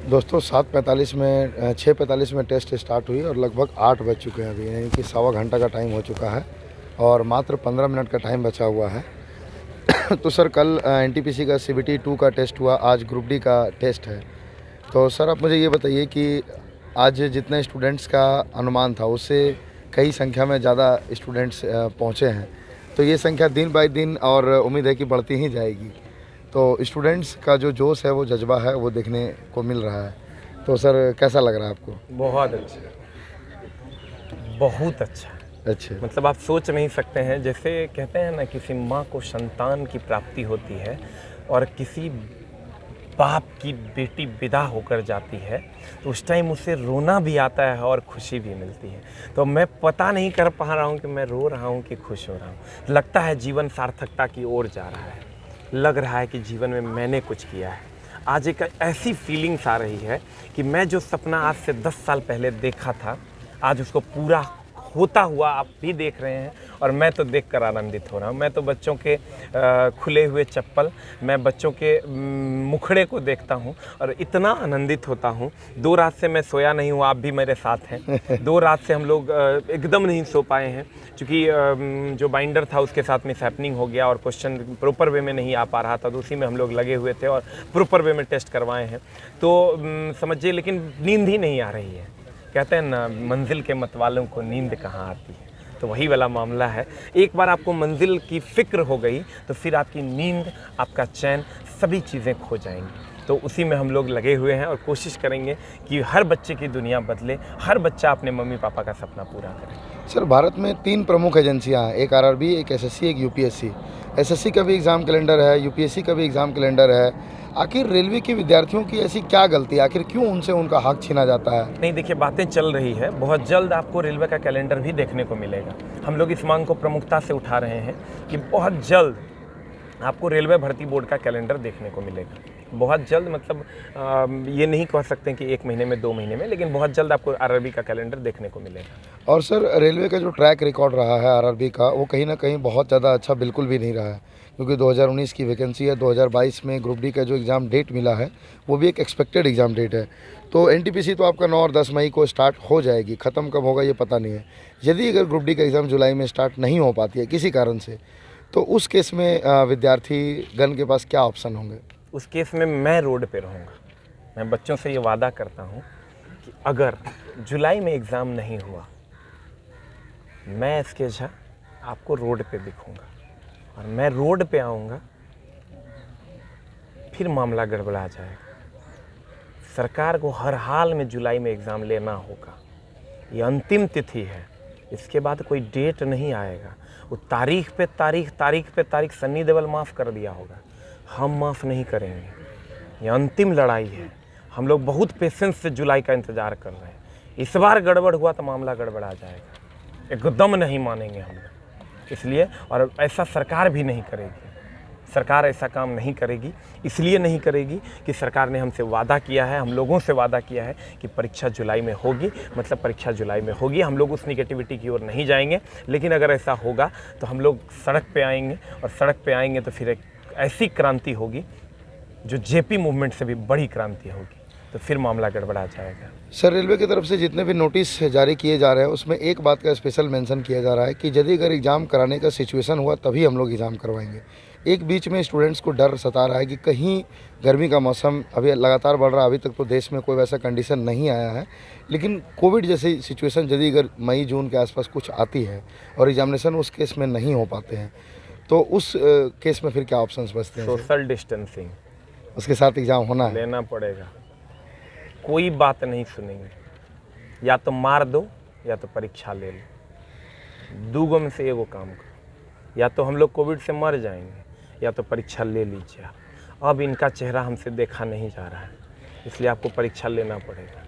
दोस्तों 7:45 में 6:45 में टेस्ट स्टार्ट हुई और लगभग 8 बज चुके हैं अभी, यानी कि सवा घंटा का टाइम हो चुका है और मात्र 15 मिनट का टाइम बचा हुआ है। तो सर कल एनटीपीसी का सीबीटी 2 का टेस्ट हुआ, आज ग्रुप डी का टेस्ट है। तो सर आप मुझे ये बताइए कि आज जितने स्टूडेंट्स का अनुमान था उससे कई संख्या में ज़्यादा स्टूडेंट्स पहुँचे हैं। तो ये संख्या दिन बाय दिन और उम्मीद है कि बढ़ती ही जाएगी। तो स्टूडेंट्स का जो जोश है, वो जज्बा है, वो देखने को मिल रहा है। तो सर कैसा लग रहा है आपको? बहुत अच्छा, बहुत अच्छा। अच्छा। मतलब आप सोच नहीं सकते हैं, जैसे कहते हैं ना किसी माँ को संतान की प्राप्ति होती है और किसी बाप की बेटी विदा होकर जाती है तो उस टाइम उसे रोना भी आता है और खुशी भी मिलती है। तो मैं पता नहीं कर पा रहा हूँ कि मैं रो रहा हूँ कि खुश हो रहा हूँ। लगता है जीवन सार्थकता की ओर जा रहा है, लग रहा है कि जीवन में मैंने कुछ किया है। आज एक ऐसी फीलिंग्स आ रही है कि मैं जो सपना आज से 10 साल पहले देखा था, आज उसको पूरा होता हुआ आप भी देख रहे हैं और मैं तो देखकर आनंदित हो रहा हूँ। मैं तो बच्चों के खुले हुए चप्पल, मैं बच्चों के मुखड़े को देखता हूँ और इतना आनंदित होता हूँ। 2 रात से मैं सोया नहीं हूँ, आप भी मेरे साथ हैं। 2 रात से हम लोग एकदम नहीं सो पाए हैं क्योंकि जो बाइंडर था उसके साथ मिस हैपनिंग हो गया और क्वेश्चन प्रॉपर वे में नहीं आ पा रहा था, तो उसी में हम लोग लगे हुए थे और प्रॉपर वे में टेस्ट करवाए हैं। तो समझिए, लेकिन नींद ही नहीं आ रही है। कहते हैं ना, मंजिल के मतवालों को नींद कहाँ आती है, तो वही वाला मामला है। एक बार आपको मंजिल की फ़िक्र हो गई तो फिर आपकी नींद, आपका चैन, सभी चीज़ें खो जाएंगी। तो उसी में हम लोग लगे हुए हैं और कोशिश करेंगे कि हर बच्चे की दुनिया बदले, हर बच्चा अपने मम्मी पापा का सपना पूरा करे। सर भारत में 3 प्रमुख एजेंसियां हैं, एक आरआरबी, एक एसएससी, एक यूपीएससी। एसएससी का भी एग्ज़ाम कैलेंडर है, यूपीएससी का भी एग्ज़ाम कैलेंडर है। आखिर रेलवे के विद्यार्थियों की ऐसी क्या गलती है? आखिर क्यों उनसे उनका हक छीना जाता है? नहीं, देखिए, बातें चल रही है, बहुत जल्द आपको रेलवे का कैलेंडर भी देखने को मिलेगा। हम लोग इस मांग को प्रमुखता से उठा रहे हैं कि बहुत जल्द आपको रेलवे भर्ती बोर्ड का कैलेंडर देखने को मिलेगा। बहुत जल्द, मतलब ये नहीं कह सकते कि 1 महीने में, 2 महीने में, लेकिन बहुत जल्द आपको आरआरबी का कैलेंडर देखने को मिलेगा। और सर रेलवे का जो ट्रैक रिकॉर्ड रहा है आरआरबी का, वो कहीं ना कहीं बहुत ज़्यादा अच्छा बिल्कुल भी नहीं रहा है, क्योंकि 2019 की वैकेंसी है। 2022 में ग्रुप डी का जो एग्ज़ाम डेट मिला है वो भी एक एक्सपेक्टेड एग्ज़ाम डेट है। तो एनटीपीसी तो आपका 9 और 10 मई को स्टार्ट हो जाएगी, ख़त्म कब होगा ये पता नहीं है। यदि अगर ग्रुप डी का एग्ज़ाम जुलाई में स्टार्ट नहीं हो पाती है किसी कारण से, तो उस केस में विद्यार्थी गण के पास क्या ऑप्शन होंगे? उस केस में मैं रोड पे रहूँगा। मैं बच्चों से ये वादा करता हूँ कि अगर जुलाई में एग्ज़ाम नहीं हुआ, मैं इसके झा आपको रोड पे दिखूँगा और मैं रोड पे आऊँगा, फिर मामला गड़बड़ा जाएगा। सरकार को हर हाल में जुलाई में एग्ज़ाम लेना होगा। ये अंतिम तिथि है, इसके बाद कोई डेट नहीं आएगा। वो तारीख पे तारीख, तारीख पे तारीख सन्नी देओल माफ़ कर दिया होगा, हम माफ़ नहीं करेंगे। ये अंतिम लड़ाई है। हम लोग बहुत पेशेंस से जुलाई का इंतज़ार कर रहे हैं। इस बार गड़बड़ हुआ तो मामला गड़बड़ा जाएगा, एकदम नहीं मानेंगे हम लोग। इसलिए, और ऐसा सरकार भी नहीं करेगी। सरकार ऐसा काम नहीं करेगी, इसलिए नहीं करेगी कि सरकार ने हमसे वादा किया है, हम लोगों से वादा किया है कि परीक्षा जुलाई में होगी, मतलब परीक्षा जुलाई में होगी। हम लोग उस निगेटिविटी की ओर नहीं जाएंगे, लेकिन अगर ऐसा होगा तो हम लोग सड़क पे आएंगे और सड़क पे आएंगे तो फिर एक ऐसी क्रांति होगी जो जेपी मूवमेंट से भी बड़ी क्रांति होगी, तो फिर मामला गड़बड़ा जाएगा। सर रेलवे की तरफ से जितने भी नोटिस जारी किए जा रहे हैं उसमें एक बात का स्पेशल मेंशन किया जा रहा है कि यदि अगर एग्ज़ाम कराने का सिचुएशन हुआ तभी हम लोग एग्ज़ाम करवाएंगे। एक बीच में स्टूडेंट्स को डर सता रहा है कि कहीं गर्मी का मौसम अभी लगातार बढ़ रहा है, अभी तक तो देश में कोई वैसा कंडीशन नहीं आया है, लेकिन कोविड जैसी सिचुएशन यदि अगर मई जून के आसपास कुछ आती है और एग्जामिनेशन उस केस में नहीं हो पाते हैं, तो उस केस में फिर क्या ऑप्शंस बचते हैं? सोशल डिस्टेंसिंग, उसके साथ एग्ज़ाम होना है, लेना पड़ेगा। कोई बात नहीं सुनेंगे, या तो मार दो या तो परीक्षा ले लो। 2 गो में से एगो काम करो, या तो हम लोग कोविड से मर जाएंगे या तो परीक्षा ले लीजिए। अब इनका चेहरा हमसे देखा नहीं जा रहा है, इसलिए आपको परीक्षा लेना पड़ेगा।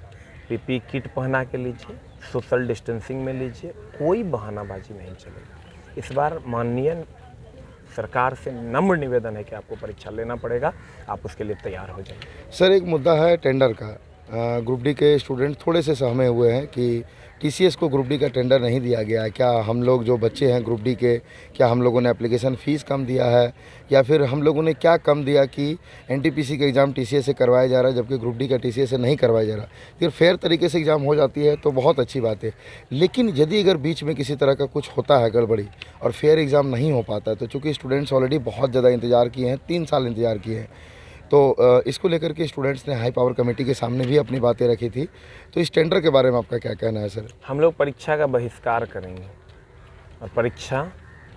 पीपी किट पहना के लीजिए, सोशल डिस्टेंसिंग में लीजिए, कोई बहानाबाजी नहीं चलेगा। इस बार माननीय सरकार से नम्र निवेदन है कि आपको परीक्षा लेना पड़ेगा, आप उसके लिए तैयार हो जाइए। सर एक मुद्दा है टेंडर का। ग्रुप डी के स्टूडेंट थोड़े से सहमे हुए हैं कि टीसीएस को ग्रुप डी का टेंडर नहीं दिया गया है। क्या हम लोग जो बच्चे हैं ग्रुप डी के, क्या हम लोगों ने एप्लीकेशन फ़ीस कम दिया है, या फिर हम लोगों ने क्या कम दिया कि एनटीपीसी का एग्ज़ाम टीसीएस से करवाया जा रहा है जबकि ग्रुप डी का टीसीएस से नहीं करवाया जा रहा। फिर फेयर तरीके से एग्ज़ाम हो जाती है तो बहुत अच्छी बात है, लेकिन यदि अगर बीच में किसी तरह का कुछ होता है गड़बड़ी और फेयर एग्ज़ाम नहीं हो पाता है, तो चूँकि स्टूडेंट्स ऑलरेडी बहुत ज़्यादा इंतज़ार किए हैं, 3 साल इंतज़ार किए हैं, तो इसको लेकर के स्टूडेंट्स ने हाई पावर कमेटी के सामने भी अपनी बातें रखी थी। तो इस टेंडर के बारे में आपका क्या कहना है सर? हम लोग परीक्षा का बहिष्कार करेंगे और परीक्षा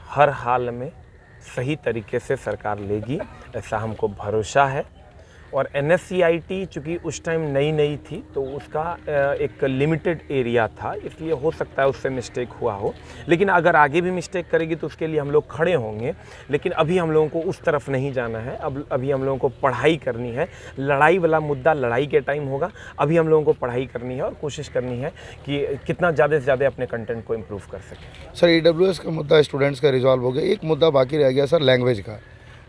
हर हाल में सही तरीके से सरकार लेगी, ऐसा हमको भरोसा है। और एनएससीआईटी चूँकि उस टाइम नई थी तो उसका एक लिमिटेड एरिया था, इसलिए हो सकता है उससे मिस्टेक हुआ हो, लेकिन अगर आगे भी मिस्टेक करेगी तो उसके लिए हम लोग खड़े होंगे। लेकिन अभी हम लोगों को उस तरफ नहीं जाना है, अभी हम लोगों को पढ़ाई करनी है। लड़ाई वाला मुद्दा लड़ाई के टाइम होगा, अभी हम लोगों को पढ़ाई करनी है और कोशिश करनी है कि कितना ज़्यादा से ज़्यादा अपने कंटेंट को इम्प्रूव कर सकें। सर ईडब्ल्यूएस का मुद्दा स्टूडेंट्स का रिजॉल्व हो गया, एक मुद्दा बाकी रह गया सर लैंग्वेज का,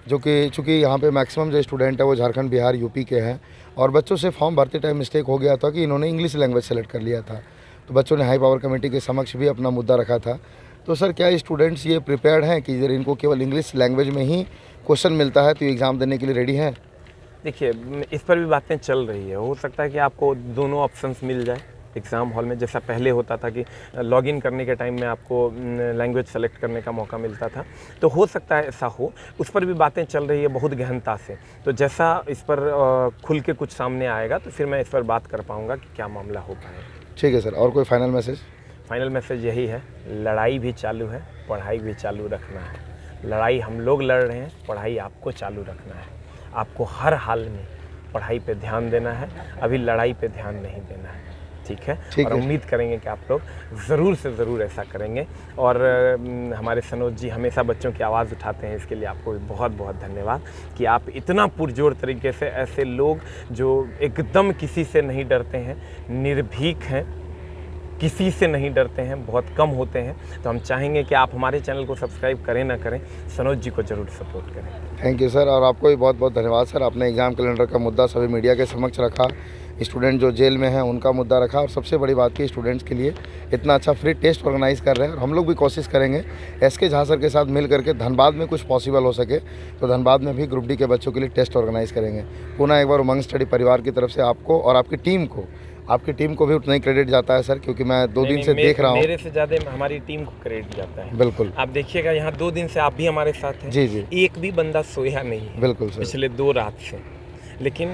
जो कि चूँकि यहाँ पे मैक्सिमम जो स्टूडेंट है वो झारखंड, बिहार, यूपी के हैं और बच्चों से फॉर्म भरते टाइम मिस्टेक हो गया था कि इन्होंने इंग्लिश लैंग्वेज सेलेक्ट कर लिया था, तो बच्चों ने हाई पावर कमेटी के समक्ष भी अपना मुद्दा रखा था। तो सर क्या स्टूडेंट्स ये प्रिपेयर्ड हैं कि अगर इनको केवल इंग्लिश लैंग्वेज में ही क्वेश्चन मिलता है तो एग्ज़ाम देने के लिए रेडी हैं? देखिए, इस पर भी बातें चल रही है, हो सकता है कि आपको दोनों ऑप्शंस मिल जाए एग्ज़ाम हॉल में, जैसा पहले होता था कि लॉगिन करने के टाइम में आपको लैंग्वेज सेलेक्ट करने का मौका मिलता था, तो हो सकता है ऐसा हो। उस पर भी बातें चल रही है बहुत गहनता से, तो जैसा इस पर खुल के कुछ सामने आएगा तो फिर मैं इस पर बात कर पाऊँगा कि क्या मामला हो पाएगा। ठीक है सर, और कोई फाइनल मैसेज? फाइनल मैसेज यही है, लड़ाई भी चालू है, पढ़ाई भी चालू रखना है। लड़ाई हम लोग लड़ रहे हैं, पढ़ाई आपको चालू रखना है। आपको हर हाल में पढ़ाई पे ध्यान देना है, अभी लड़ाई पे ध्यान नहीं देना है। ठीक है, और उम्मीद करेंगे कि आप लोग ज़रूर से ज़रूर ऐसा करेंगे। और हमारे सनोज जी हमेशा बच्चों की आवाज़ उठाते हैं, इसके लिए आपको भी बहुत बहुत धन्यवाद कि आप इतना पुरजोर तरीके से, ऐसे लोग जो एकदम किसी से नहीं डरते हैं, निर्भीक हैं, किसी से नहीं डरते हैं, बहुत कम होते हैं, तो हम चाहेंगे कि आप हमारे चैनल को सब्सक्राइब करें ना करें, सनोज जी को ज़रूर सपोर्ट करें। थैंक यू सर, और आपको भी बहुत बहुत धन्यवाद सर। आपने एग्ज़ाम कैलेंडर का मुद्दा सभी मीडिया के समक्ष रखा, स्टूडेंट जो जेल में हैं उनका मुद्दा रखा, और सबसे बड़ी बात की स्टूडेंट्स के लिए इतना अच्छा फ्री टेस्ट ऑर्गेनाइज़ कर रहे हैं। और हम लोग भी कोशिश करेंगे एसके झा सर के साथ मिल करके धनबाद में कुछ पॉसिबल हो सके तो धनबाद में भी ग्रुप डी के बच्चों के लिए टेस्ट ऑर्गेनाइज़ करेंगे। पुनः एक बार उमंग स्टडी परिवार की तरफ से आपको और आपकी टीम को भी उतना ही क्रेडिट जाता है सर, क्योंकि मैं 2 दिन से देख रहा हूँ। मेरे से ज़्यादा हमारी टीम को क्रेडिट जाता है। बिल्कुल, आप आप देखिएगा यहाँ 2 दिन से आप भी हमारे साथ हैं। जी, एक भी बंदा सोया नहीं है। बिल्कुल सर, पिछले 2 रात से, लेकिन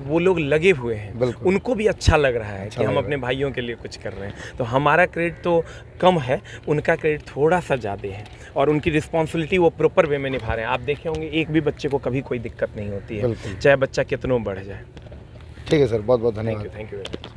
वो लोग लगे हुए हैं, उनको भी अच्छा लग रहा है कि हम अपने भाइयों के लिए कुछ कर रहे हैं। तो हमारा क्रेडिट तो कम है, उनका क्रेडिट थोड़ा सा ज़्यादा है, और उनकी रिस्पॉन्सिबिलिटी वो प्रॉपर वे में निभा रहे हैं। आप देखे होंगे एक भी बच्चे को कभी कोई दिक्कत नहीं होती है, चाहे बच्चा कितनों बढ़ जाए। ठीक है सर, बहुत बहुत धन्यवाद। Thank you very much.